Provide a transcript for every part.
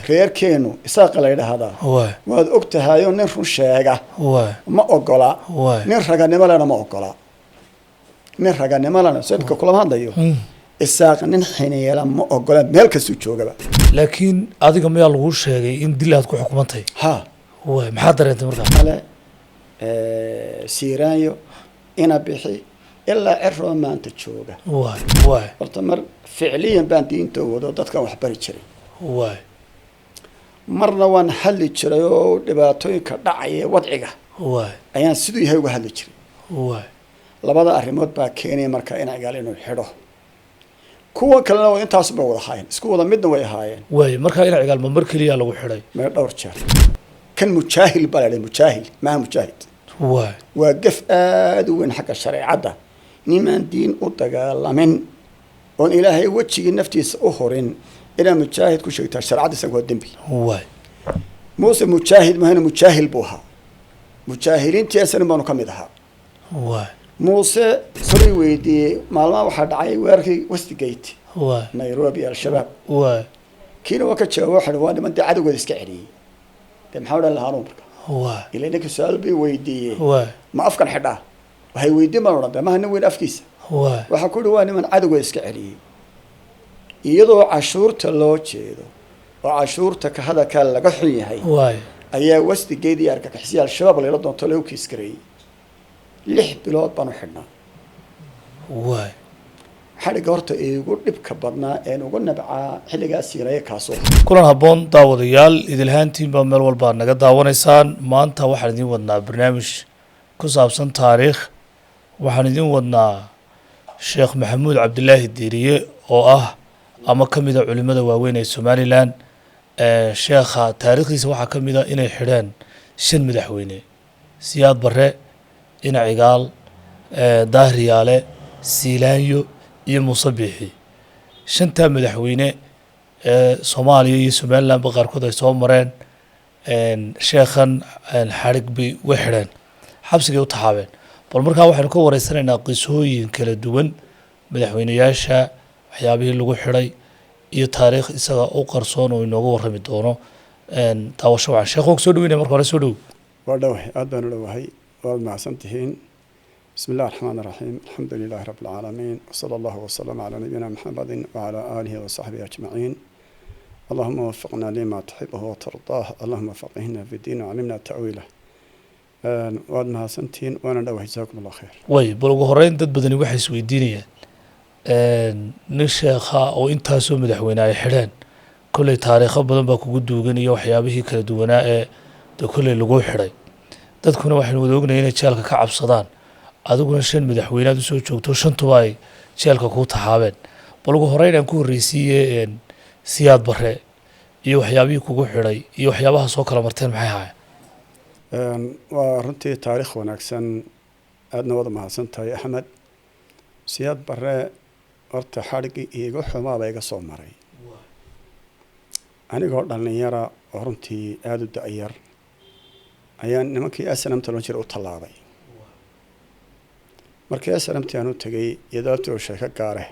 reer keenu isaaq la yiraahdaa waad ogtahay nin run sheega ma ogola nin raganimo lana ma ogola nin raganimo lana sababka kula hadlayo isaaq nin xineela ma ogola meel ka soo joogaba laakiin adiga ma lagu sheegay in dilaad ku xukumantay ha maxaa dareentay markaa kale siiraayo ina bixi ilaa cirro maanta jooga horta mar ficliyan baan diinta wado dadkan wax bari jiray marna waan hadli jiray oo dhibaatooyinka dhacaya wadciga ayaan sidoo yahay uga hadli jiray labada arrimood baa keenay marka in cigaal inuu xidho kuwa kalena waa intaas ba wada haayeen isku wada midna way haayeen marka in cigaal ma mar kaliya lagu xidhay ma dhowr jeer kan mujaahil baa mujaahil ma mujaahid waa gaf aad u weyn xagga sharciicada niman diin u dagaalamin oo ilaahay wajigi naftiisa u horin ila mujaahid ku sheegtaa sharciicada waa dambi Muuse mujaahid ma hana mujaahil buha mujaahilintii asan baanu kamid ahaa Muuse soo weydii maalmaha waxa dhacay weerarkii Westgate Nairobi al-Shabaab kiina waka jawaab waxa waa niman cadawga iska celiyay maxaa wada lahaanoo marka إلى إنك سؤال بيودي ما أفكر حدا وهي ويدي ما ورده ما هنوين أفكيس وحكول واني من عدو يسكعلي يضو عشور تلوتشيدو وعشور هذا كان لقحي هاي أيه وست جيدي أركك حسيا الشباب اللي يردون تلو كيسكري لح بلاد بانو حنا حلقة horta igu dhibka badnaa ee ugu nabca xilliga siiraya kaasoo kulan haboon daawadayaal idilhaantiin ba meel walba naga daawanaysaan maanta waxaan idin wadnaa barnaamij ku saabsan taariikh waxaan idin wadnaa Sheekh Maxamuud Cabdilaahi Diiriye oo ah ama kamid ah culimada waaweyn ee Soomaaliland sheekha taariikhdiisa waxa kamid ah inay xidheen 5 madaxweyne Siyaad Barre ina cigaal Daahriyaale Siilaanyo iyo Musabixi shanta madaxweyne Soomaaliya iyo Somaliland qaarkood ay soo mareen sheekhan xarig bi waxireen xabsiga u taxaabeen bal markaa waxaan ka wareysanaynaa qisooyin kala duwan madaxweynayaasha waxyaabihii lagu xiray iyo taariikh isaga u qarsoon oo inoogu warrami doono taawasho waxaan sheekhu soo dhaweynaa marka hore soo dhaw waa dhawahay aad baan u dhawahay waad mahadsantihiin بسم الله الرحمن الرحيم الحمد لله رب العالمين وصلى الله وسلم على نبينا محمد وعلى آله وصحبه أجمعين اللهم وفقنا لما تحبه وترضاه اللهم فقهنا في الدين وعلمنا تأويله واد mahadsantiin waana dhawahay jazaakum Allah khair way bal ugu horeyn dad badan waxay isweydiinayaan nin sheekha oo intaas oo madaxweyne ay xireen kulay taariikho badan baa kugu duugan iyo waxyaabihii kala duwanaa ee kulay lagu xiray dadkuna waxay wada ognaayeen inay jeelka ka cabsadaan adiguna 5 madaxweynaad soo joogto 5 ay jeelka ku taxaabeen bal ugu horeyn aan ku horeysiyay Siyaad Barre iyo waxyaabihii kugu xiray iyo waxyaabaha soo kala marteen maxay ahaayeen waa runtii taariikh wanaagsan aadna wada mahadsantahay Axmed Siyaad Barre horta xarigii iigu xumaaba iga soo maray anigoo dhalinyara oo runtii aad u da'yar ayaan nimankii asnamta loo jira u talaabay markii asnamtii aan u tagay iyadoo sheeko gaare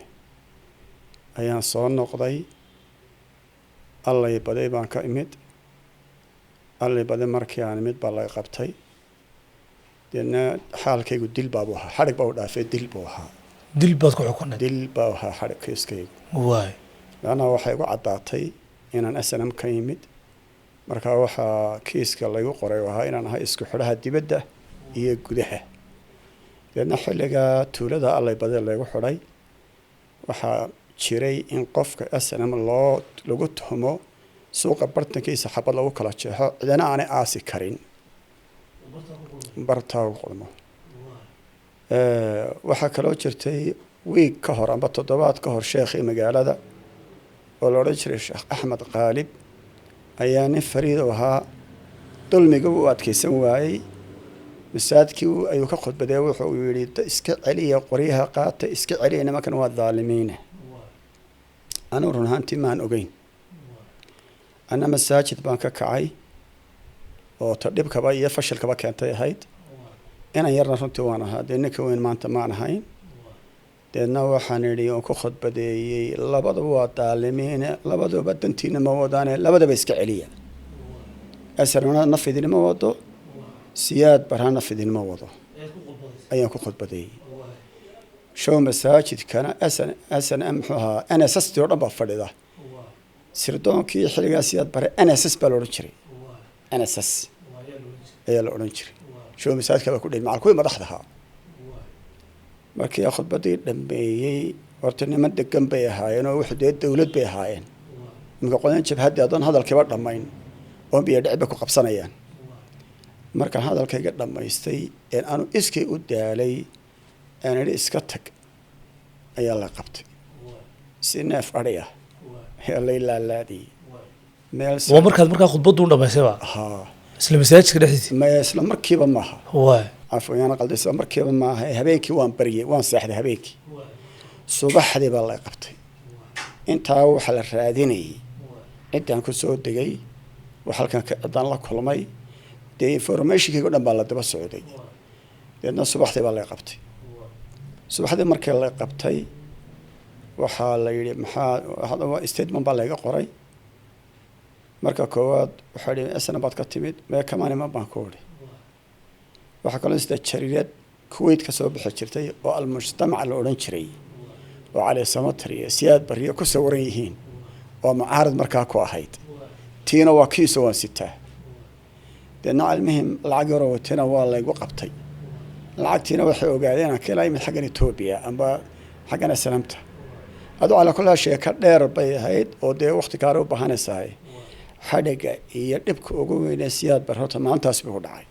ayaan soo noqday allay baday baan ka imid allay baday markii aan imid baa laga qabtay deena xaalkaygu dil baa ahaa xarig baa u dhaafay dil buu ahaa dil baad ku xukunay dil baa ahaa xarig kiiskaygu lana waxay ugu caddaatay inaan asnam ka imid markaa waxaa kiiska lagu qoray ahaa inaan ahay isku xidhaha dibadda iyo gudaha deena xilliga tuulada allay baday lagu xidhay waxaa jiray in qofka asnam lagu tuhumo suuqa bartankiisa xabad lagu kala jeexo cidana aanay aasi karin bartaa u qodmo waxaa kaloo jirtay wiig ka hor amba toddobaad ka hor sheekhii magaalada oo la odhan jiray Sheekh Axmed Qaalib ayaa nin fariid ahaa dulmiga u adkeysan waayey masaajidkii ayuu ka khudbaday wuxuu yiri iska celiya qoryaha qaata iska celiya nimankan waa dhaalimiina أنا رهانتي ما أوجين أنا مساجد بانك كعي وتدريب كبا يفشل كبا كانت هيد أنا يرنا رنتي وأنا هذا إنك وين ما أنت معنا هاين deedna waxaan idhi oon ku khudbadeeyey labadaba waa daalimiine labadaba dantiina ma wadaane labadaba iska celiya asarna naf idinma wado siyaad barha naf idinma wado ayaan ku khudbadeeyey show masaajidkana asan muxuu ahaa NSS oo dhan baa fadhida sirdoonkii xilligaas siyaad bare NSS baa la odhan jiray NSS ayaa la odhan jiray show masaajidka baa ku dhigay macal kuwii madaxda ahaa markii khudbadii dhameeyey horta niman degan bay ahaayeen oo wuxuu dee dawlad bay ahaayeen iminka qodan jabhadii adoon hadalkiiba dhammayn oo biyo dhicba ku qabsanayaan markaan hadalkayga dhammaystay een aanu iskay u daalay aan idhi iska tag ayaa la qabtay si neef adhi ah ayaa la ilaalaadiyey meel waa markaa khudbaddu u dhammaysayba haa isla masaajidka dhexdiisa ma isla markiiba maaha waay afayaan qalday isla markiiba maaha habeenkii waan bariyey waan seexday habeenkii subaxdii baa la qabtay intaa waxa la raadinayay intaan ku soo degay wax halkan ka daan la kulmay dee informationkii oo dhan baa la daba socday deedna subaxdii baa la qabtay subaxdii markii la qabtay waxaa la yidhi maxaa statement baa laga qoray marka koowaad waxaa yidhi asna baad ka timid mee kamaani ma baan ku odhi waxaa kaloo sida jariirad kuwait ka soo bixi jirtay oo almujtamac la odhan jiray oo cali samatar iyo siyaad bariyo ku sawiran yihiin oo mucaarad markaa ku ahayd tiina waa kiiso waan sitaa deedna almuhim lacag yaroo watina waa laygu qabtay lacagtiina waxay ogaadeen aan ka ilaa imid xaggan Ethiopia amba xaggan Aslamta adoo ala kulaa sheeka dheer bay ahayd oo dee waqti gaar u baahanaysaa xadhiga iyo dhibka ugu weyn ee siyaad barhota maantaas buu dhacay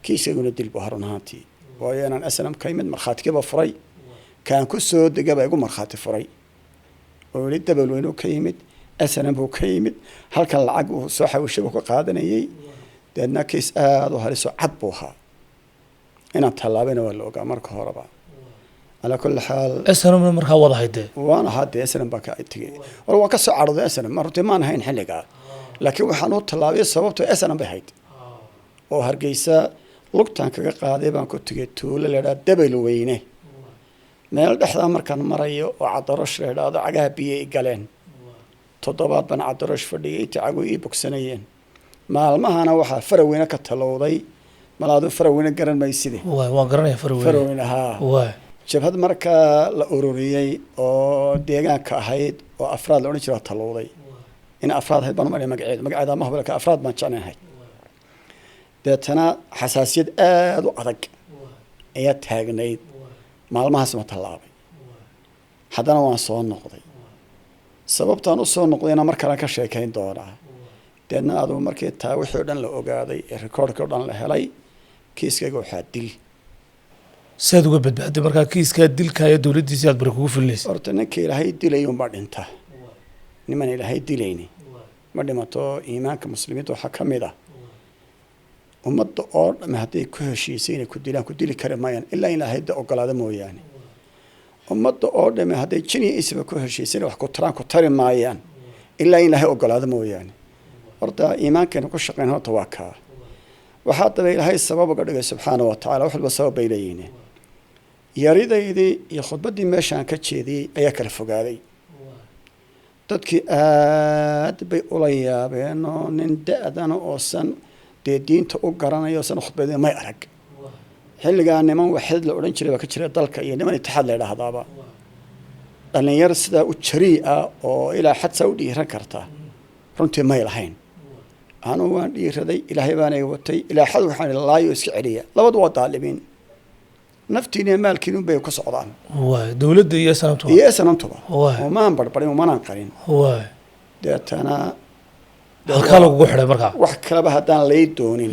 kiisaguna dil buu harunaantii waayo inaan Aslam ka imid markhaatiga furay kaan ku soo degay igu markhaati furay oo wali dabal weyn oo ka yimid Aslam buu ka yimid halka lacag uu soo xawishay ku qaadanayay deedna kiis aad u haliso cad buu ahaa inaan tallaabina waa la ogaa marka horeba ala kulli xaal asana markaa wada haydee waana hadda asana baa ka tagay war waan ka soo carooday asana martii maan hayn xilliga laakiin waxaan u tallaabay sababtoo asana bay hayd oo hargeysa lugtaan kaga qaaday baan ku tagay tuulo leeyahay dabal weyne meel dhexda markaan marayo oo cadarosh leeyahay cagaha biyo galeen toddobaad baan cadarosh fadhiyay inta cagu ii bogsanayeen maalmahana waxa faraweyna ka talowday malaadu faraweyna garan mayside waa garanay faraweyna ha waa jabhad marka la ururiyay oo deegaanka ahayd oo afraad la oran jiray talowday in afraad ahayd baan magaceeda ma hubalka afraad baan jecnahay deetana xasaasiyad aad u adag ayaa taagnayd maalmahaas ma tallaabay haddana waan soo noqday sababtaan u soo noqdayna mar kale ka sheekayn doonaa deedna aduu markii taa wixii oo dhan la ogaaday ee rikoodhka oo dhan la helay kiiskayga waxaa dil saad uga badbaaday markaa kiiskaa dilka iyo dawladdiisa aad bari kugu filnaysa horta ninka ilaahay dilay unbaa dhinta niman ilaahay dilayni ma dhimato iimaanka muslimiinta waxaa ka mid ah ummadda oo dhan hadday ku heshiisay inay ku dilaan ku dili kari maayaan ilaa in ilaahay ogolaado mooyaane ummadda oo dhan hadday jin iyo isba ku heshiisay wax ku taraan ku tari maayaan ilaa in ilaahay ogolaado mooyaane horta iimaankeena ku shaqeyn horta waa kaa waxaa daba ilaahay sabab uga dhigay subxaanahu wa tacaala wax walba sabab bay leeyihiin yaridaydii iyo khudbaddii meeshaan ka jeediyey ayaa kala fogaaday dadkii aad bay ula yaabeen oo nin da-dana oosan dee diinta u garanayo oosan khudbadii may arag xilligaa niman waxeed la odhan jiray baa ka jira dalka iyo niman itixaad la yidhaahdaaba dhallinyar sidaa u jarii ah oo ilaa xadsaa u dhiiran karta runtii may lahayn anuu waan dhiiraday ilaahay baan ay watay ilaa xad waxaan laayo iska celiya labadu waa daalimiin naftiina iyo maalkiina bay ku socdaan waay dawladda iyo sanamtuba oo maan barbarin oo manaan qarin waay deetana halkaa lagugu xidhay markaa wax kaleba haddaan lay doonin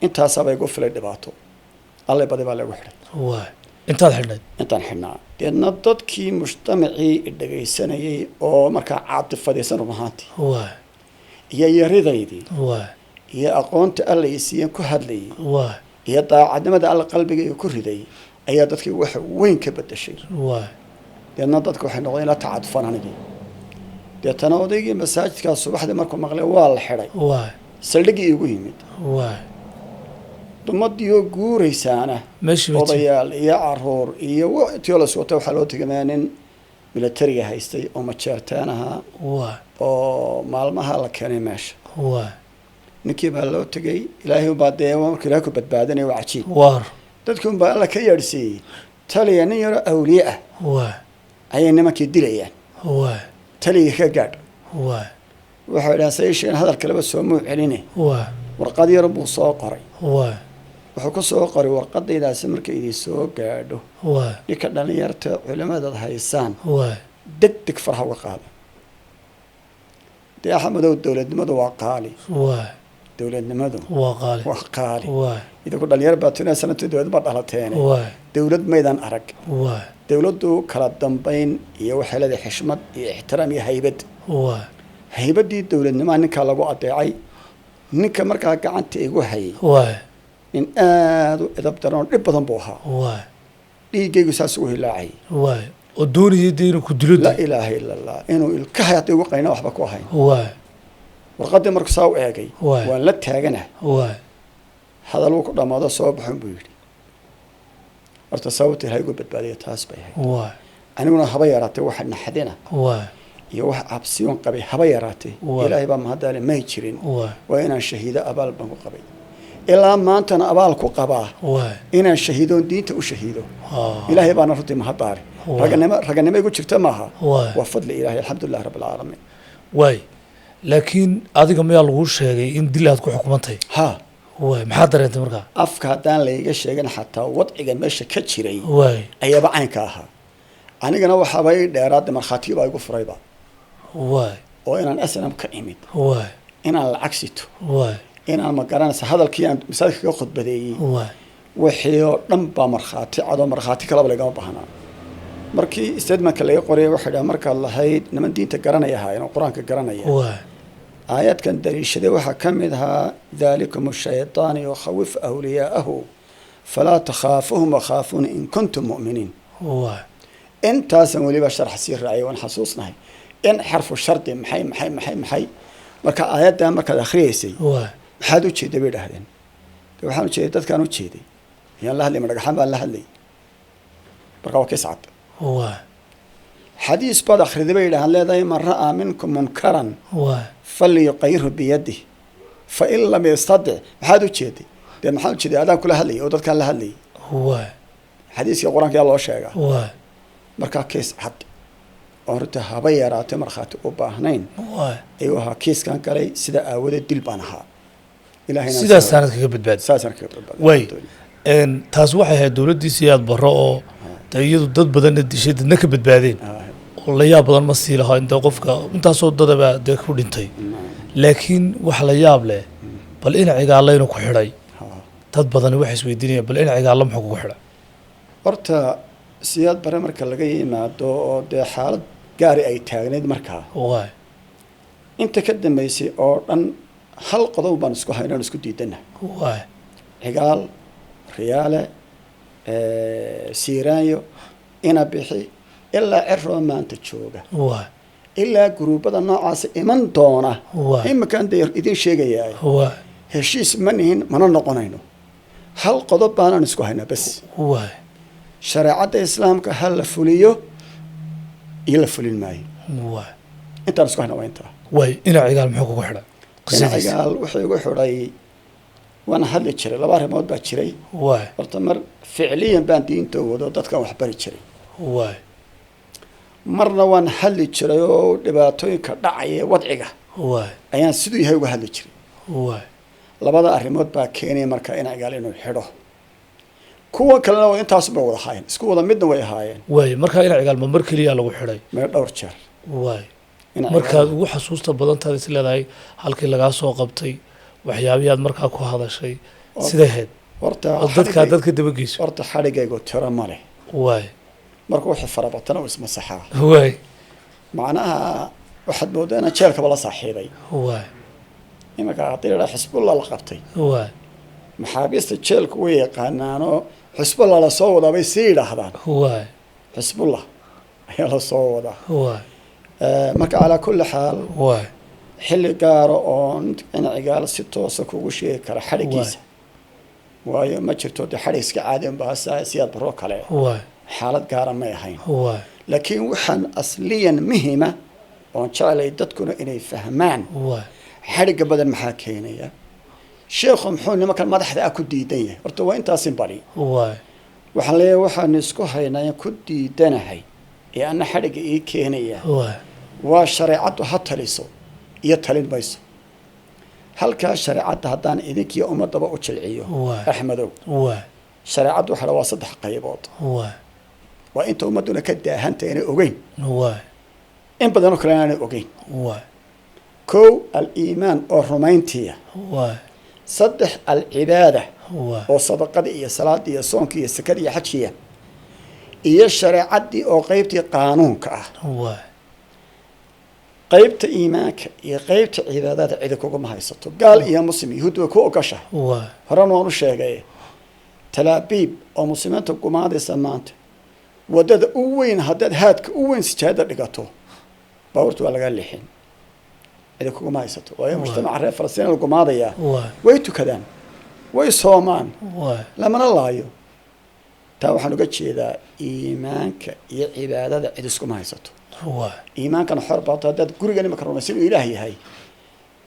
intaasaabay igu filay dhibaato alle badi baa lagu xidhay waay intaad xidhnayd intaan xidhnaa deedna dadkii mujtamacii dhegaysanayay oo markaa caatifadaysan run ahaantii waay iyo yaridaydii waay iyo aqoonta alla i siiyeen ku hadlayay waay iyo daacadnimada alla qalbigayga ku riday ayaa dadkii wax weyn ka bedeshay waay deedna dadka waxay noqdeen la tacadufan anigii deetana odaygii masaajidkaa subaxdii markuu maqlay waa la xidhay waay saldhiggii igu yimid waay dumadii guuraysaana ماشي odayaal iyo caruur iyo waqtiyo la soo waxa loo tigaameen military haystay oo majeertaanaha oo maalmaha la keenay meesha ninkii baa loo tagay ilaahay baa deeyo markii la ku badbaadanay waa cajiib dadku baa alla ka yeersay taliya nin yar awliya ah ayay nimankii dilayaan taliya ka gaadh waxa ila saysheen hadal kale soo muu celinay warqad yar buu soo qoray wuxuu ku soo qoray warqadaydaas markay idin soo gaadho dhika dhalinyarta culimada haysaan degdeg farha uga qaada axmedow dowladnimadu waa qaali dowladnimadu waa qaali idinku dhalinyar baa tuna sanadkii dowlad baa dhalateen dowlad maydan arag dowladdu kala dambeyn iyo waxay leedahay xishmad iyo ixtiraam iyo haybad haybadii dowladnimada ninka lagu adeecay ninka markaa gacanta igu hayay in aad u edab daran dhib badan buu ahaa dhiigaygu saas u hilaacay ودوني يدينو كدلود لا إله إلا الله إنه الكهية توقعنا وحبا كوهين ورقد مرك ساو إيجي وان لا تاجنا هذا الوقت لما هذا صوب حن بيجي ارتصوت هاي قبل بدبالية تاس بيها أنا قلنا هبيراتي واحد نحدنا يوح أبسيون قبي هبيراتي إلهي بام هذا ما يشرين وإن الشهيد أبال بنو قبي إلا ما أنت أنا أبالك قباه إن الشهيدون دينت وشهيدو إلهي بان رتي مهداري رجعنا يقول شفت معها وفضل إلهي الحمد لله رب العالمين واي لكن هذا ما يلغوش هذه إن دلها تكون حكومتي ها واي محاضر أنت مرقا أفكار دان ليجي شيء حتى وضع ماشي كتيري واي أي بعين كاها أنا جنا وحباي دارات من خطيبة يقول فريبا واي وإن أنا أسلم كإيمت واي إن أنا العكسيته واي إن أنا مقارنة هذا الكيان مثال يأخذ بدي واي وحيو نبى مرخاتي عضو مرخاتي كلا بلقى بهنا markii istedmanka laga qoray waxa ila marka lahayd niman diinta garanaya haayeen quraanka garanaya aayadkan dariishada waxa kamid ah dhalikum ash-shaytaan yukhawif awliyaahu fala takhafuhum wa khafun in kuntum mu'minin intaasan waliba sharx sii raacay waan xasuusnahay in xarfu shardi maxay marka aayadda marka akhriyeysay waxaad u jeeday bay dhahdeen waxaan u jeeday dadkan u jeeday yaan la hadlay madagaxan baan la hadlay marka waa kiscad حديث بعد آخر ذبي له هذا من رأى منكم منكرا فليغيره بيده فإن لم يستطع هذا شيء ده محل شيء هذا كله هلي أو ده كان له هلي حديث القرآن يا الله شيء مركا كيس حد أردها بيرات مرخات وباهنين أيوها كيس كان كلي سدا أود الدل بانها إلهنا سدا سنة كبد بعد وي إن تزوح هي دولة دي سياد براء تأييد ضد بدن الدشيء نكبت بعدين والله يا بدن مسيلها أنت وقفك أنت صوت ضد بعد كل انتي لكن وحلا ياب له بل إن عقال الله ينك حري ضد بدن وحش بالدنيا بل إن عقال الله محقق حري ورتا سياد برا مركز لقي ما ده حالة جاري أي تاجند مركها واي أنت كده ما يصير أن هل قضوا بنسكو هاينا نسكو ديدنا واي عقال ريالة سيرايو إنا بحي إلا عرفوا ما أنت تشوجه إلا جروب هذا الناس إيمان دونا هم كان دير إذا شيء جاي هالشيء منهن من النقنينه هل قضب أنا نسكو هنا بس شريعة الإسلام كهل فليو يلفل الماء أنت نسكو هنا وأنت إنا عقال محقق حدا إنا عقال وحي حراي وأنا هذا الشيء لا بعرف ما أود بتشري ارتمر فعليا بانتين تو ضدك وحبر الشيء مرة وأنا هذا الشيء دبعتوي كدعية وضعها أيان سدوي هاي وهذا الشيء لا بعد أرمود باكيني مركا إنا قال إنه حلو كوا كلنا وين تاسبه ولا هاين سكوا ولا مدنا ويا هاين مركا إنا قال ما مركلي على وحري ما دور شر مركا وحسوسته بدن تادي سلا هاي halkii laga soo qabtay waxyaabayaad markaa ku hadashay sideed dadka dabagiiso horta xarigaygu tiro male marka wixii farabatana oo isma saxaa macnaha waxaad moodaa inaan jeelka bala saaxiibay imaka hadii xisbullah la qabtay maxaabiista jeelku way yaqaanaano xisbullah la soo wadaa bay sii yidhaahdaan xisbullah ayaa la soo wadaa marka calaa kulli xaal xilli gaaro oo in cigaal si toos ah kugu sheegi kara xarigiisa waayo ma jirto dee xadhiiska caadi unba siyaad baroo kale waay xaalad gaara may ahayn waay laakiin waxaan asliyan muhima oon jeclay dadkuna inay fahmaan waay xadhigga badan maxaa keenaya sheekhu muxuu nimankan madaxda ah ku diidan yahay horta waa intaasin bari waay waxaan leeyahay waxaanu isku haynaa ku diidanahay ee ana xadhigga ii keenaya waay waa shareecaddu ha taliso iyo talin mayso halkaa shareecadda haddaan idinkiiyo ummadaba u jilciyo waay axmedow waay shareecaddu waxa waa 3 qaybood waay waa inta ummaduna ka daahanta inay ogeyn waay in badanoo kale aanay ogeyn waay kow al-iimaan oo rumayntiya waay 3 al-cibaada waay oo sadaqada iyo salaada iyo soonka iyo sakada iyo xajkiya iyo shareecadii oo qaybtii qaanuunka ah waay qaybta iimaanka iyo qaybta cibaadada cid kuguma haysato gaal iyo muslim yahuud way ku ogashahay waay horena waan u sheegay talaabiib oo muslimiinta gumaadaysa maanta wadada u weyn haddaad haadka u weyn sijaada dhigato baawartu waa laga leexin cid kuguma haysato waayo mujtamaca reer falastiin la gumaadaya waay way tukadaan way soomaan waay lamana laayo taa waxaan uga jeedaa iimaanka iyo cibaadada cid iskuma haysato waay iimaankana xor baato haddaad gurigan imaka rumaysan inuu ilaah yahay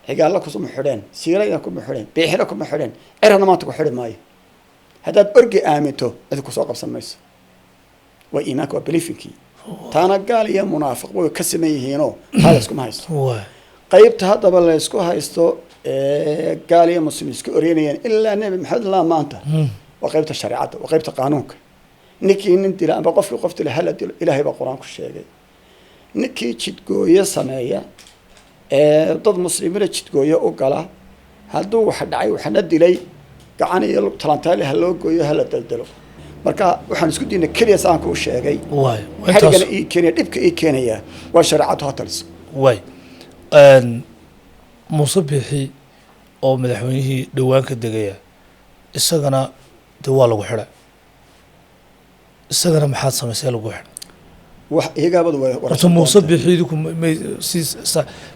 xigaalla kuma xidheen siirayna kuma xidheen beexina kuma xidheen cirana maanta ku xidhi maayo haddaad orgi aaminto cid kusoo qabsan mayso waa iimaanka waa belifinkii taana gaal iyo munaafiq way ka siman yihiinoo taa la iskuma haysto waay qaybta haddaba la isku haysto gaal iyo muslim isku oreynayaan ilaa nebi maxamed ilaa maanta waa qaybta shareecadda waa qaybta qaanuunka ninkii nin dila amba qofkii qof dila hala dilo ilaahay baa qur-aan ku sheegay ninkii jidgooyo sameeya dad muslimiina jidgooyo u gala hadduu wax dhacay waxna dilay gacan iyo talantaali ha loo gooyo hala daldalo marka waxaan isku diinay keliya saan kuu sheegay waay xadhigana ii keenaya dhibka ii keenaya waa shareecaddu ha taliso waay muuse bixi oo madaxweynihii dhowaan ka degaya isagana dee waa lagu xidhay isagana maxaad samaysay lagu xidhay wax iyagaabadu horta muuse bixi idinku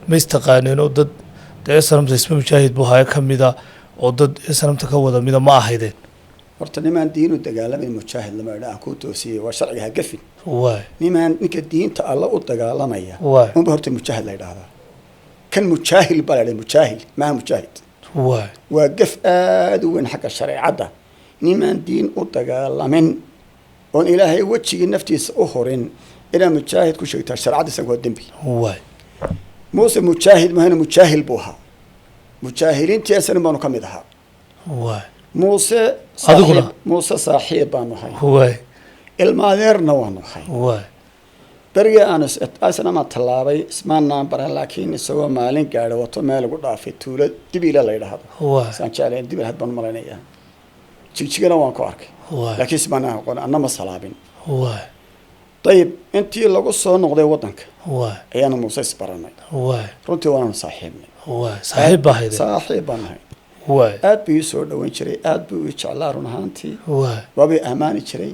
ma istaqaaneen oo dad dee sanamta isma mujaahid buu haya ka mida oo dad sanamta ka wada mida ma ahaydeen horta nimaan diinu dagaalamayn mujaahid lama idha aan kuu toosiyey waa sharciga ha gafin waay ninka diinta alla u dagaalamaya waay unba horta mujaahid la idhaahdaa kan mujaahil baa la idhaha mujaahil maaha mujaahid waay waa gaf aada u weyn xagga shareecadda nimaan diin u dagaalamin oon ilaahay wejigii naftiisa u horin inaad mujaahid ku sheegtaa shareecadda isaga waa dembi waay muuse mujaahid mahana mujaahil buu ahaa mujaahiliintii asanin baanu ka mid ahaa waay muuse adiguna muuse saaxiib baanu ahay waay ilmaadeerna waanu ahay waay berigii aanu asnama tallaabay ismaanaan baran laakiin isagoo maalin gaadha wato meel ugu dhaafay tuulo dibiila la yidhaahdo waay saan jeclayn dibil had baan malaynayaa jigjigana waan ku arkay waay laakiin ismaanaan aqoon annama salaabin waay dayib intii lagu soo noqday waddanka waay ayaanu muuse isbaranay waay runtii waanaanu saaxiibnay waay saaxiib baa haydeen saaxiib baan ahay waay aad buu ii soo dhoweyn jiray aad buu ii jeclaa run ahaantii waay waabay ammaani jiray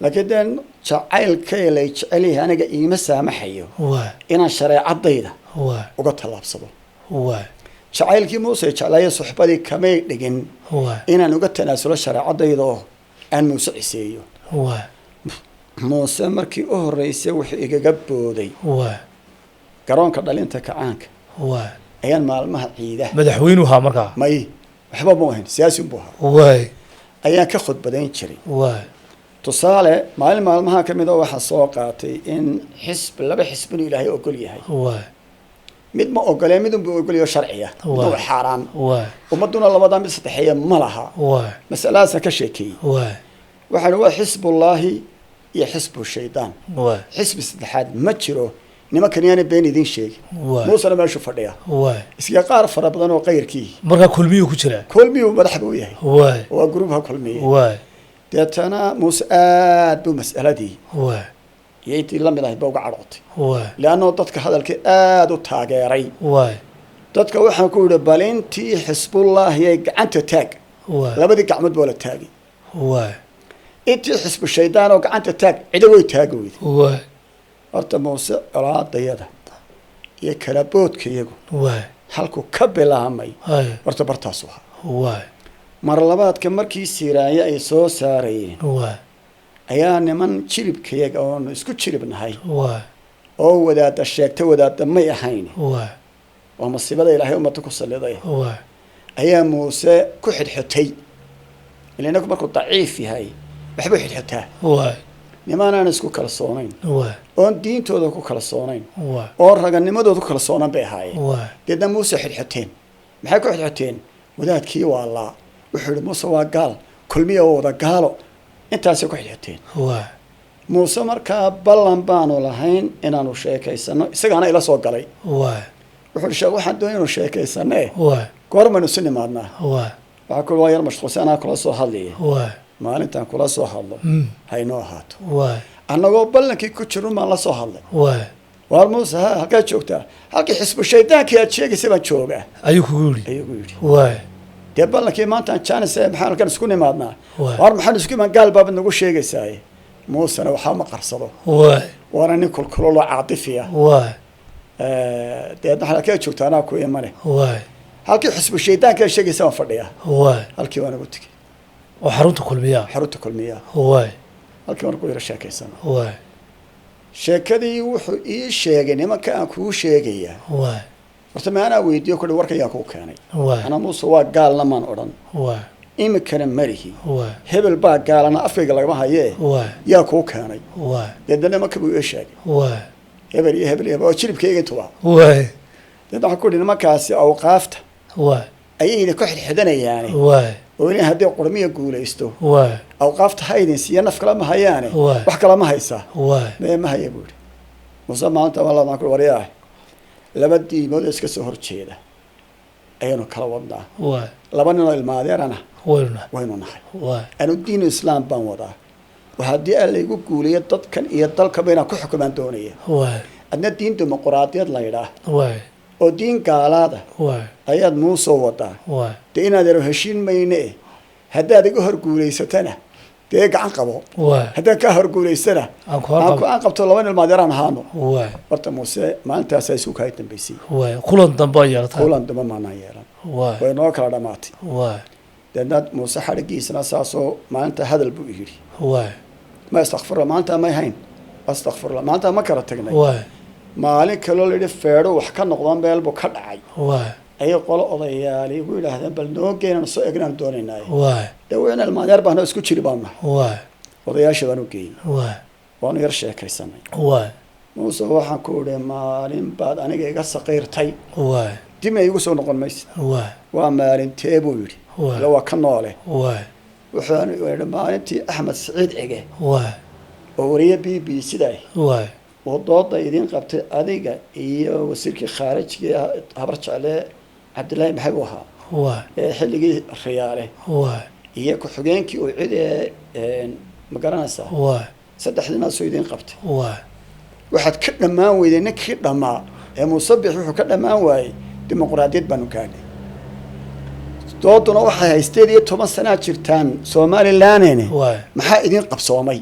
laakiin dee jacaylkay lay jecelyahay aniga iima saamaxayo waay inaan shareecadayda waay uga tallaabsado waay jacaylkii muuse jeclaaya suxbadii kamay dhigin waay inaan uga tanaasulo shareecadayda oo aan muuse ciseeyo waay muuse markii u horreysay wuxuu igaga booday waay garoonka dhalinta kacaanka waay ayaan maalmaha ciidaha madaxweynuhu ahaa markaa may waxba mu ahayn siyaasi unbuu ahaa waay ayaan ka khudbadayn jiray waay tusaale maalmaha ka mid a waxaa soo qaatay in laba xisbinu ilaahay ogol yahay waay mid ma ogolee mid unbuu ogolyaho sharciya midna waa xaaraan waay ummaduna labadaa mid saddexeeya ma laha waay masaladaasaan ka sheekeeyey waay waxaan waa xisbullaahi iyo xisbu shaydaan waay xisbi saddexaad ma jiro nimankan yaana been idiin sheegin waay muusena meeshuu fadhiya waay isga qaar fara badan oo qayrkii markaa kulmiyuu ku jiraa kulmiyuu madax buu yahay waay waa gruubha kulmiye waay deetana muuse aad buu mas'aladii waay iyo intii la mid ahayd ba uga cadhootay waay leannao dadka hadalkii aada u taageeray waay dadka waxaan ku yidhi bal intii xisbullaahi ay gacanta taag waay labadii gacmood baa la taagay waay intii xisbu shaydaan oo gacanta taag cido way taagi weyday waay horta muuse colaadayada iyo kala boodka iyagu waay halkuu ka bilaamay waay horta bartaasu ahaa waay marlabaadka markii siiraaya ay soo saarayeen waa ayaa niman jilibkayaga oonu isku jilibnahay waa oo wadaada sheegta wadaada may ahayn waa waa masiibada ilaahay ummadda ku salliday waa ayaa muuse ku xidhxotay ilaa markuu daciif yahay waxba xidhxotaa waa nimanaan isku kalsoonayn waa oon diintooda ku kalsoonayn waa oo raganimadooda ku kalsoonaan bay ahaayeen waa deedna muuse xidhxoteen maxay ku xidhxoteen wadaadkii waa laa wuxuu yihi muuse waa gaal kulmiya oo wada gaalo intaasay ku xidhxoteen waa muuse markaa ballan baanu lahayn inaanu sheekaysano isagaana ila soo galay waa wuxuu sheekh waxaan doonay inuu sheekaysane waa goormaynu isu nimaadnaa waa waxaa kuli waa yar mashquulsan anaa kula soo hadlaya waa maalintaan kula soo hadlo haynoo ahaato waa annagoo ballankii ku jirun baan la soo hadlay waa waar muuse ha halkaad joogtaa halkii xisbu shaydaankii aad sheegaysa baan joogaa ayuu kugu yidhi ayuu yidhi waa dee ballankii maantaan jaanis maxaan halkan isku nimaadnaa Waay. waar maxaan isku imaan gaal baabad nagu sheegaysaaye muusena waxaa ma qarsado waa waana nin kulkuloloo caatifiya waa deedna halkaad joogtaa anaa ku imane waa halkii xisbu shaydaankii aad sheegaysa baan fadhiyaa waa halkii waan ugu tegey oo xarunta kulmiyaa xarunta kulmiyaa waa halkii waan ku yara sheekaysana waa sheekadii wuxuu ii sheegay nimanka aan kuu sheegaya waa horta ma anaa weydiiyo kuli warkan yaa kuu keenay waa anaa muuse waa gaalna maan odhan waa imikana marihi waa hebel baa gaalana afkayga lagama hayee waa yaa kuu keenay waa deedna nimanka buu ii sheegay waa hebel iyo hebel iyo hebel oo jilibkayga intuba waa deedna waxaan ku ihi nimankaasi awqaafta waa ayayna ku xidxidanayaane waa oo ilaa haddii qurmiya guulaysto waa awqaafta haydin siiya naf kala ma hayaane Waay. wax kala ma haysaa waa mee ma haya buu ihi muuse maanta waan ku waryaah laba diimood oo iska soo horjeeda ayaynu kala wadnaa waa laba ninoo ilmaadeerana wayna waynu nahay waa anu diinu islaam baan wadaa oo haddii aan laygu guuliyo dadkan iyo dalkaba inaan ku xukumaan doonaya waa adna diin dimuquraadiyad la yidhaah waa oo diin gaalaada waa ayaad muusoo wadaa waa dee inaad yaro heshiin mayne haddaad iga hor guulaysatana dee gacan qabo waa haddaan kaa hor guulaysana aan ku halqab aan qabto laba nin ilmaadeeraan ahaano waa horta muuse maalintaasaa isu kaa dambaysay waa kulan dambe ayaa yeelata kulan damba maanaan yeelan waa way noo kala dhammaatay waa deedna muuse xadhigiisna saasoo maalinta hadal buu yidhi waa ma istakfirla maanta may hayn astakfirla maanta ma kala tagnay waa maalin kaloo la yidhi feedho wax ka noqdo meel buu ka dhacay waa ayay qolo odayaali igu yidhaahdeen bal noo geenan soo egnaan doonaynaaye waa dee weyna ilmaadeer baana isku jiri baanu nahay waa odayaasha baan u geeyey waa waanu yar sheekaysanay waa muuse waxaan ku idhi maalin baad aniga iga saqiirtay waa dib ay igu soo noqon maysa waa waa maalintee buu yidhi Waa. ila waa ka noole waa wuxuanu idhi maalintii axmed siciid cige waa oo wariye b b sidaa waa oo dooda idiin qabtay adiga iyo wasiirkii khaarijkii habar jecle cabdillaahi maxay u ahaa waa ee xilligii riyaale waa iyo ku-xigeenkii uu cid ma garanaysaa waa saddexdiinaasoo idiin qabtay waa waxaad ka dhammaan weyday ninkii dhammaa ee muusabix wuxuu ka dhammaan waayey dimuquraadiyad baanu gaadhay dooduna waxay haysteed iyo 10 sanaa jirtaan somalilanene waa maxaa idiin qabsoomay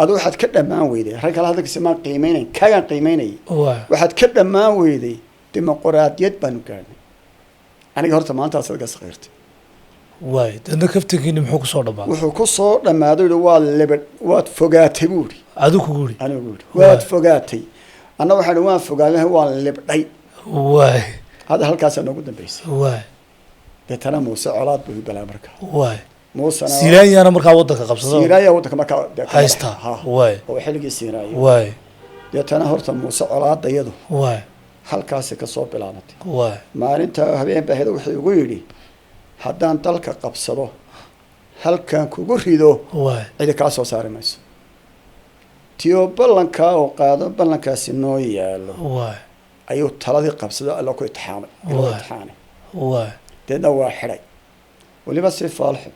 adu waxaad ka dhammaan weyday rag kale hadalkiisa maan qiimeynayn kagaan qiimeynayay waa waxaad ka dhammaan weyday dimuquraadiyad baanu gaadhnay aniga horta maantaas laga saqiirtay waay dadna kaftankiini muxuu kusoo dhamaa wuxuu ku soo dhammaaday yidhi waa lebed waad fogaatay buu yidhi adigu kugu yidhi anigu yidhi waad fogaatay anna waxaan idhi waan fogaaday waan lebdhay waay hadda halkaasaa noogu dambaysay waay deetana muuse colaad buu balaa markaa waay muusena siiraanyaana markaa waddanka qabsado siiraaya waddanka markaa dee ka haysta baxay. Ha. waay oo xilligii siiraaya waay deetana horta muuse colaadayadu waay halkaasi ka soo bilaabatay waay maalinta habeen baahida wuxuu igu yidhi haddaan dalka qabsado halkan kugu rido waay cidi kaa soo saari mayso tiyoo ballankaa oo qaado ballankaasi noo yaalo waay ayuu taladii qabsado alla ku itixaamay ilaa Waay. itixaanay waay deedna waa xidhay weliba si faalxun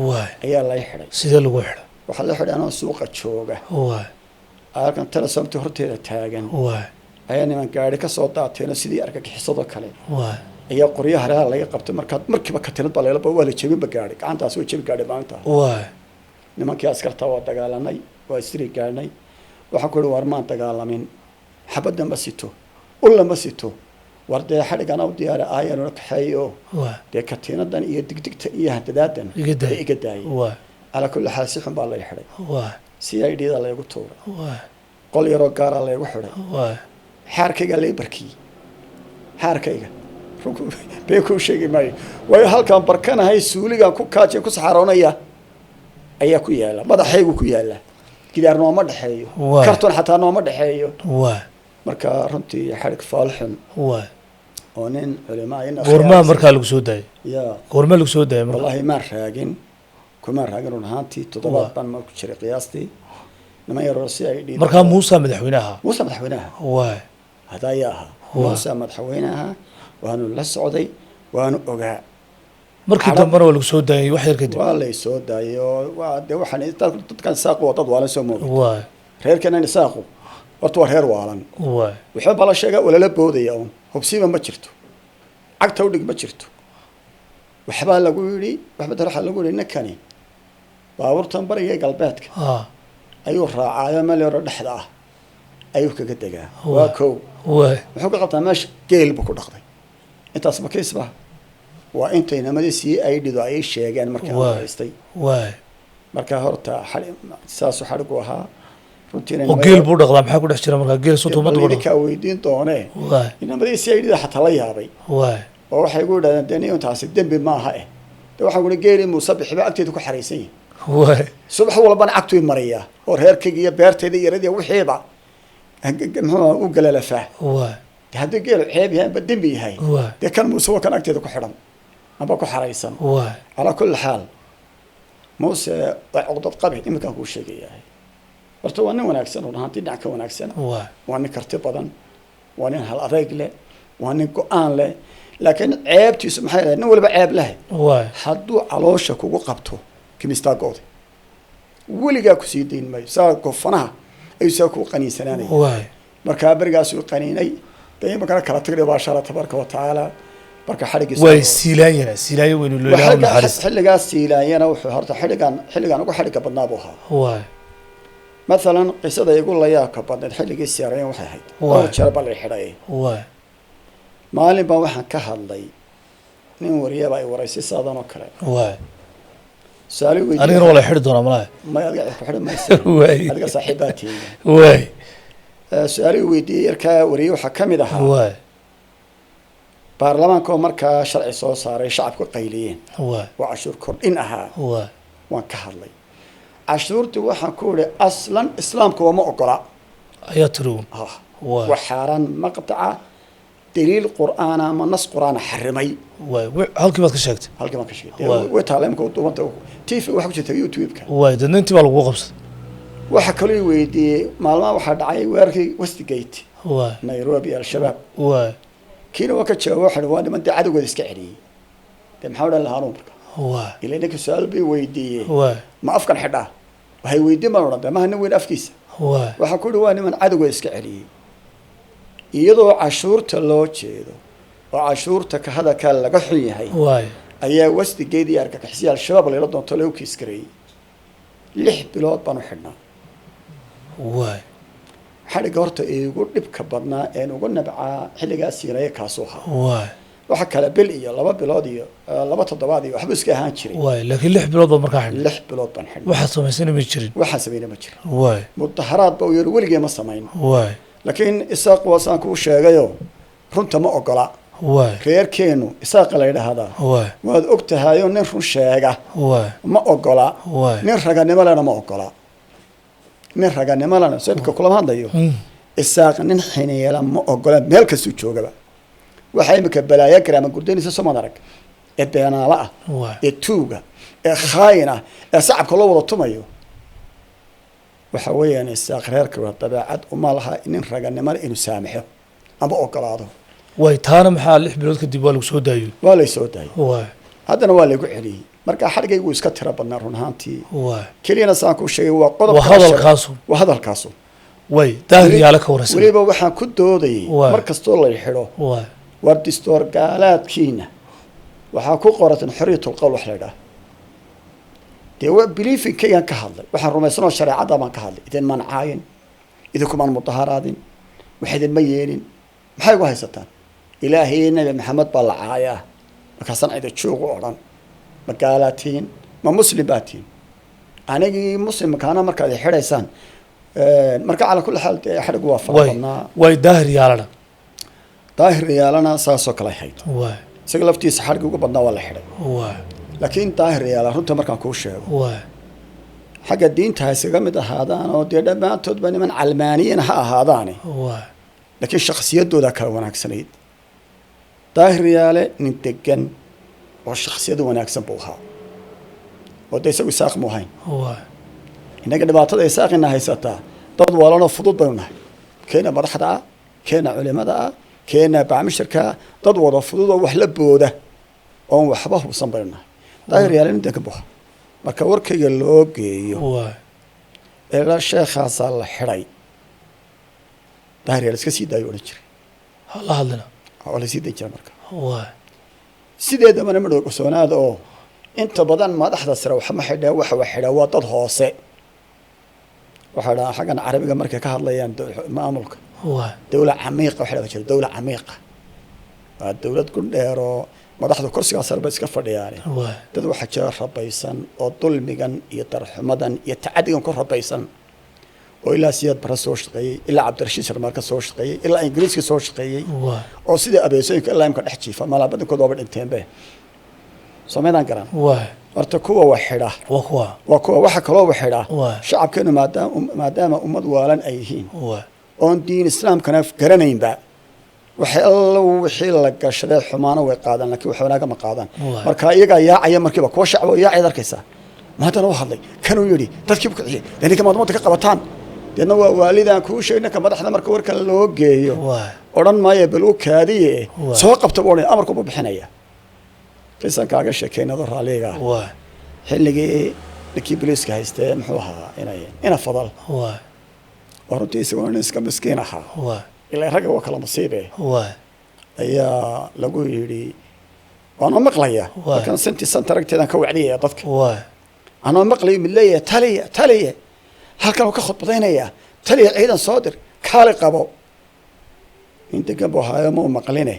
waay ayaa lay xidhay sidee lagu xidha waxaa la xidhay anoo suuqa jooga waay halkan telesomti horteeda taagan waay ayaa niman gaari ka soo daateenoo sidii argagixisadoo kale waay ayaa qoryo hareha laga qabtay markaad markiiba katinad baa leelaba waa la jebinba gaadhay gacantaas way jebi gaadhay maalintaa waay nimankii askarta waa dagaalanay waa isri gaadhnay waxaan ku ihi waar maan dagaalamin xabadda ma sito ulla ma sito wardee xadhigan u diyaara aayanu la kaxeeyo dee katiinadan iyo digdigta iyo handadaadan iga daayay calaa kulli xaal si xun baa lay xidhay CID da laygu tuuray qol yaroo gaaraa laygu xidhay xaarkayga lay barkiyey xaarkayga bee kuu sheegi maayo waayo halkaan barkanahay suuligaan ku kaajin ku saxaroonaya ayaa ku yaala madaxaygu ku yaala gidaar nooma dhexeeyo karton xataa nooma dhexeeyo marka runtii xadhig faalxun oo nin culimaa goormaa markaa lagu soo daayay goormaa lagu soo daayay wallahi maan raagin kumaan raagin run ahaantii 7 baan marku jiray qiyaastii niman yaroo CID markaa Muuse madaxweynaha hadaya ahaa Muuse madaxweynaha waanu la socday waanu ogaa markii dambana waa lagu soo daayay wax yar kadib waa la soo daayay oo waa de waxaan dadkan saaqo dad waalan soo moogay reerkana saaqo horta waa reer waalan wuxuu bala sheegay wala boodaya oo hubsiba ma jirto cagta u dhig ma jirto waxba lagu yiri waxba daraxa lagu yiri nakani baaburtan bariga galbeedka ayuu raacay meel yar dhexda ah ayuu kaga dagaa waa koow wuxuu ka qabtaa meesha geel buu ku dhaqday intaas ma kiisba waa intay namadii CID do ay sheegeen markii aan haystay marka horta saas xarigu ahaa runtii oo geel buu dhaqdaa maxaa ku dhex jira marka geel soo toomad buu ka weydiin doonee namadii CID da xataa la yaabay oo waxay ugu yiraahdeen dani intaas dambi ma aha waxaan ku geelay Muuse bixiba agteedu ku xareysan yahay subax walbana agtuu mariya oo reerkayga iyo beertayda iyo radii wixiiba muxuu u galalafa haddii geel ceeb yahay ba dambi yahay de kan Muuse waa kan agteedu ku xidhan aba ku xareysan ala kulli xaal Muuse caqdad qabi imkaan ku sheegayaa horta waa nin wanaagsan oo hanti dhinac ka wanaagsan waa nin karti badan waa nin hal adeeg leh waa nin go'aan leh laakiin ceebtiisu maxay tahay nin walba ceeb leh hadduu caloosha kugu qabto kimista go'day weligaa ku sii deyn maayo saa gofanaha ayuu saa ku qaniisanaanay markaa berigaas uu qaniinay dayma kala tagay baashara tabaraka wa taala marka xarigiisa way siilaayana weynu leeyahay naxariis xilligaas siilaayana wuxuu horta xilligan ugu xariga badnaa buu ahaa مثلا قصة يقول لا ياك بدن حلقة سيارين وحيد أو شرب على الحراي ما لي بوحنا كهاللي نوريه باي ورئيس صادنا كلام سالي أنا ولا حردنا ما يلقى حرد ما يصير هذا صاحباتي سالي ويدي يركا وريه وحكم ده برلمان كو مركا شرعي سو صار شعب قيلين وعشور كردينها وان كهاللي عشورتي waxaan ku yiri aslan islaamku waa ma ogola ayaa tiro waxaaran maqtaca daliil quraana ama nas quraana xarimay halkii baad ka sheegtay halkii baan ka sheegay way taalemka u duubanta TV waxa ku jirta YouTube-ka dadntii baa lagu qabsaday waxa kale weydii maalmaha waxa dhacay weerarkii Westgate Nairobi al-shabaab kiina waa ka jawaab waxa waa niman cadawga iska celiyay maxaa odhan lahaa marka إلى إنك سؤال بيوديه ما أفكر حدا وهي ويدي ما ورده ما هنوين أفكيس وحكوا له وأنا من عدو إسكعلي يضو عشور تلوتش يضو وعشور هذا كان لقحني هاي أيه وست جيدي أركك حسيا الشباب اللي ردوا طلعوا كيسكري لح بلاد بنو حنا حد قرط يقول نبكي بدنا إنه قلنا بقى حلقة سيرة كاسوها waxa kala bil iyo laba bilood iyo laba toddobaad iyo waxba iska ahaan jiray laakiin 6 bilood ba markaa xidhay 6 bilood baan xidhay waxa sameeyay ma jirin mudaharaad ba yar weligeed ma sameyn laakiin isaaq wasaan ku sheegayo runta ma ogola reerkeenu isaaq la yiraahdaa waad ogtahay nin run sheega ma ogola nin raganimo lana ma ogola nin raganimo lana sababka kula hadlayo isaaq nin xineeyala ma ogola meel kasto joogaba waxay imika balaaya karaama gurdanaysa Soomaaliya ee beenaala ee tuuga ee khaayina ee shacabka loo wada tumayo waxa weeyaan istaaqraarka waa dabeecad uma laha in raganimo inuu saamaxo ama ogolaado way taana maxaa 6 bilood kadib waa lagu soo daayo waa la soo daayo haddana waa lagu celiyay marka xarigaygu iska tira badnaa run ahaantii keliyana saan ku sheegay waa qodob hadalkaasu way daahriyaala ka waraysan waliba waxaan ku dooday markastoo la xiro وردستور قالات كينا وحاكو قرة حرية القول وحلقة ديوا بليفي كيان كهذا وحن رميسنا الشريعة ضمان كهذا إذن من عاين إذا كمان مطهرات وحيد الميين محايقوا هاي ستان إلهي نبي محمد بالعايا مكاسن عيد تشوق أوران مقالاتين ما مسلماتين أنا جي مسلم مكانه مركز حريسان مركز على كل حال حرق وافقنا way daahir yaalana daahir yaalana saasoo kale hayd way isaga laftiisa xarg ugu badnaa waa la xidhay way laakiin daahir yaala runta markaan kuu sheego way xagga diinta isaga mid ahaadaan oo dee dhammaantoodba niman calmaaniyiin ha ahaadaane way laakiin shakhsiyadooda kala wanaagsanayd daahir yaale nin degan oo shakhsiyad wanaagsan buu ahaa oo dee isagu isaaq mu ahayn way innaga dhibaatada isaaqina haysataa dad waalanoo fudud baynu nahay keena madaxda ah keena culimada ah keena baamishirka dad wada fudud oo wax la booda oo waxba hubsan baynu nahay daahir yaale nin degan buu ahaa marka warkayga loo geeyo way ilaa sheekhaasaa la xidhay daahir yaale iska sii daayo odhan jiray hala hadlina oo la sii dayn jira marka way sideedabana ma dhowrsoonaada oo inta badan madaxda sare waxa ma xidhaa waxa wax xidhaa waa dad hoose waxa dhaha xaggan carabiga markay ka hadlayaan maamulka way dawla camiiqa waxa laga jira dawla camiiqa waa dawlad ku dheer oo madaxda kursiga sare ba iska fadhiyaan way dad waxa jira rabaysan oo dulmigan iyo darxumadan iyo tacadigan ku rabaysan oo ilaa siyaad bara soo shaqeeyay ilaa cabdirashiid sharmaarka soo shaqeeyay ilaa ingiriiska soo shaqeeyay way oo sidii abeesooyinka ilaa imka dhex jiifa malaa badankooda waaba dhinteenbe soomaydaan garan way horta kuwa wax xidha waa kuwa waxa kaloo wax xidha Waa. shacabkeenu maadaama ummad waalan ay yihiin way oon diin islaamkana garanaynba waxay alla wixii la gashaday xumaano way qaadaan laakiin wax wanaaga ma qaadaan Waa. marka iyagaa yaacaya markiiba kuwa shacab oo yaacayad arkaysaa maantana u hadlay kanuu yidhi dadkiibu kiciyey dee ninka maadumada ka qabataan deedna waa waalidaan kuu sheegay ninka madaxda marka warka loo geeyo way odhan maayo bal u kaadiye Waa. soo qabta buu odhan amarku buu bixinaya qisan kaaga sheekeynado raalliga way xilligii ninkii booliiska haystee muxuu ahaa ina fadal way oo runtii isagoo nin iska miskiin ahaa way ilaa ragga waa kala masiibe way ayaa lagu yidhi waanoo maqlaya Waa. markaan sentii santa ragteedaan ka wacdiyaya dadka way anoo maqlayo mid leeyahay taliya halkan uu ka khudbadaynaya taliya ciidan soo dir kaali qabo in degan buu ahaayo ma u maqline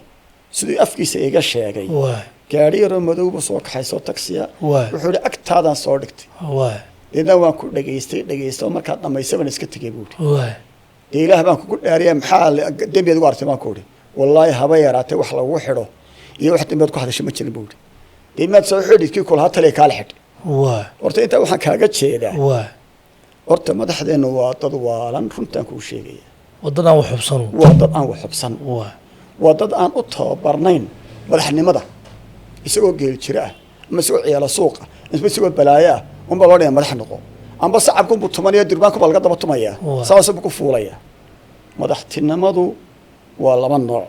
siduu afkiisa iga sheegay way gaadhi yaroo madowba soo kaxaysoo tagsiya Waa. wuxuu ihi agtaadaan soo dhigtay way deedna waan ku dhagaystay oo markaad dhammaysaban iska tegay buuri way dee ilaah baan kugu dhaariya maxaa dembiad ugu artay baan ku idhi wallaahi haba yaraatee wax lagu xidho iyo wax dembiad ku hadashay ma jirin buuri dee maad soo xidhidkii kulahaa taliya kaala xidh way horta intaa waxaan kaaga jeedaa way horta madaxdeennu waa dad waalan runtaan kuu sheegaya waddanaan wax xubsanu waa dad aan wax xubsan way waa dad aan u tababarnayn madaxnimada isagoo geel jira ah ama isagoo ciyaala suuqa ama isagoo balaayo ah unba loo dhaya madax noqo amba sacabkunbuu tumanaya durbaankuba laga daba tumaya Waa. saasabuu ku fuulaya madaxtinimadu waa laba nooc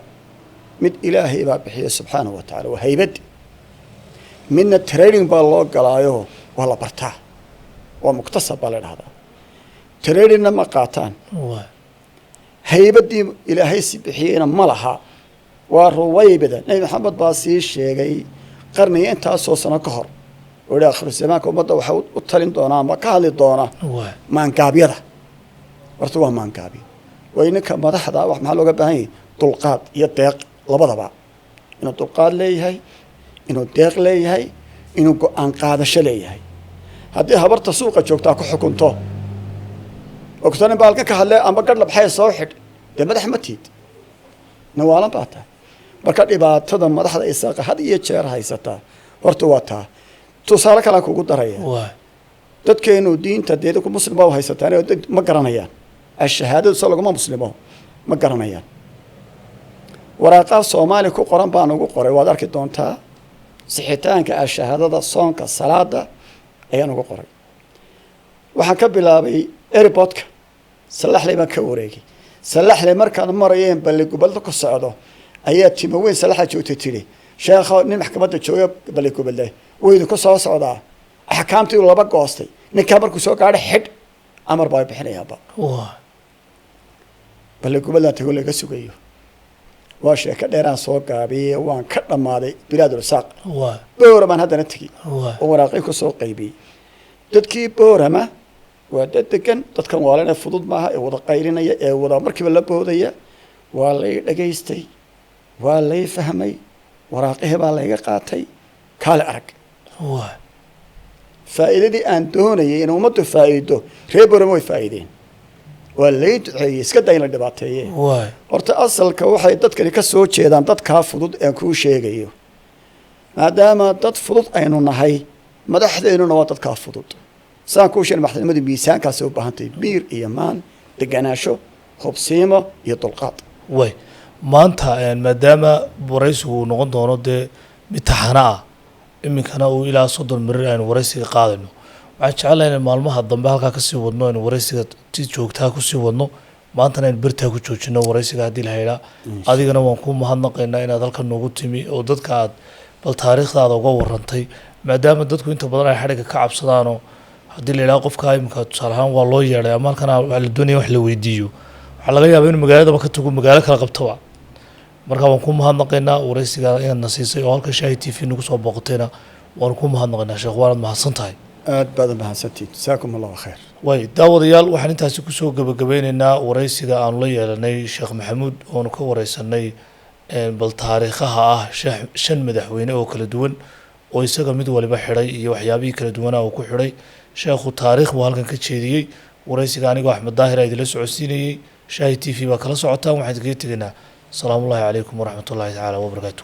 mid ilaahay baa bixiya subxaanahu wa tacala waa haybad midna training baa loo galaayo waa la bartaa waa muktasab baa la dhahdaa trainingna ma qaataan way haybaddii ilaahay si bixiyeyna ma laha waa ruwaybada nebi maxamed baa sii sheegay qarniga intaasoo sano ka hor oo yidhi akhiru zamaanka ummadda waxaa u talin doonaa ama ka hadli doona way maangaabyada horta waa maangaabyo way ninka madaxda wax maxaa looga baahan yahay dulqaad iyo deeq labadaba inuu dulqaad leeyahay inuu deeq leeyahay inuu go-aan qaadasho leeyahay haddii habarta suuqa joogtaa ku xukunto ogtanin baa halkan ka hadlee amba gadh labxaya soo xidh dee madax ma tiid nawaalan baa tahay marka dhibaatada madaxda isaaqa had iyo jeer haysataa horta waa taa tusaale kalaan kugu daraya way dadkeenu diinta deeda ku muslim baa u haysataan oo dad ma garanayaan ashahaadadu se laguma muslimo ma garanayaan waraaqaha soomaali ku qoran baan ugu qoray waad arki doontaa sixitaanka ashahaadada soonka salaada ayaan ugu qoray waxaan ka bilaabay airportka salaxley baan ka wareegay salaxley markaan marayeen balli gobolda ku socdo ayaa timo weyn salaxa joogtay tidhi sheekho nin maxkamadda jooga balli gobolda weydu ku soo socdaa axkaamtii laba goostay ninkaa markuu soo gaadho xidh amar baa bixinayaaba way balli goboldaan tago laga sugayo waa sheeko dheeraan soo gaabiyey waan ka dhammaaday bilaadul saaq way booramaan haddana tegi way oo waraaqii ku soo qaybiyey dadkii boorama waa dad degan dadkan waalana fudud maaha ee wada qaylinaya ee wada markiiba la boodaya waa lay dhagaystay waa lay fahmay waraaqihii baa layga qaatay kaale arag waay faa'iidadii aan doonayay in ummaddu faa'iido reer Boorama way faa'iideen waa lay duceeyey iska day in la dhibaateeyey waay horta asalka waxay dadkani ka soo jeedaan dadkaa fudud ee kuu sheegayo maadaama dad fudud aynu nahay madaxdeennuna waa dadkaa fudud saan kuu sheegay madaxnimadu miisaankaasay u baahan tahay biir iyo maan deganaansho hubsiimo iyo dulqaad waay maanta maadaama waraysigu uu noqon doono dee mid taxana ah iminkana uu ilaa 30 mirir aynu waraysiga qaadayno waxaan jecelahay in maalmaha dambe halkaa kasii wadno aynu waraysiga si joogtaa kusii wadno maantana aynu bertaa ku joojino waraysiga haddii la haydhaa adigana waan kuu mahadnaqaynaa inaad halkan noogu timi oo dadka aad bal taariikhdaada uga warantay maadaama dadku inta badan ay xadhigga ka cabsadaanoo haddii la yidhaha qofka iminka tusaale ahaan waa loo yeedhay ama halkana waxaa la doonaya wax la weydiiyo waxaa laga yaabaa inuu magaaladaba ka tago magaalo kala qabtaba marka waan ku mahadnaqaynaa waraysiga inaad na siisay oo halka Shaahi TV nagu soo booqatayna waan ku mahadnaqaynaa sheekh waad mahadsan tahay aad baad mahadsantiid jazaakum allahu khayr way daawadayaal waxaan intaasi ku soo gabagabeynaynaa waraysiga aan la yeelanay Sheekh Maxamuud oo ka waraysanay bal taariikhaha ah shan madaxweyne oo kala duwan oo isaga mid waliba xiray iyo waxyaabihii kala duwanaa uu ku xiray sheekhu taariikh buu halkan ka jeediyey waraysiga anigoo Axmed Daahir ay idila socodsiinayay Shaahi TV baa kala socotaan waxaan idinkaga tegaynaa salaamu alaykum waraxmatullaahi tacaala wabarakaatuh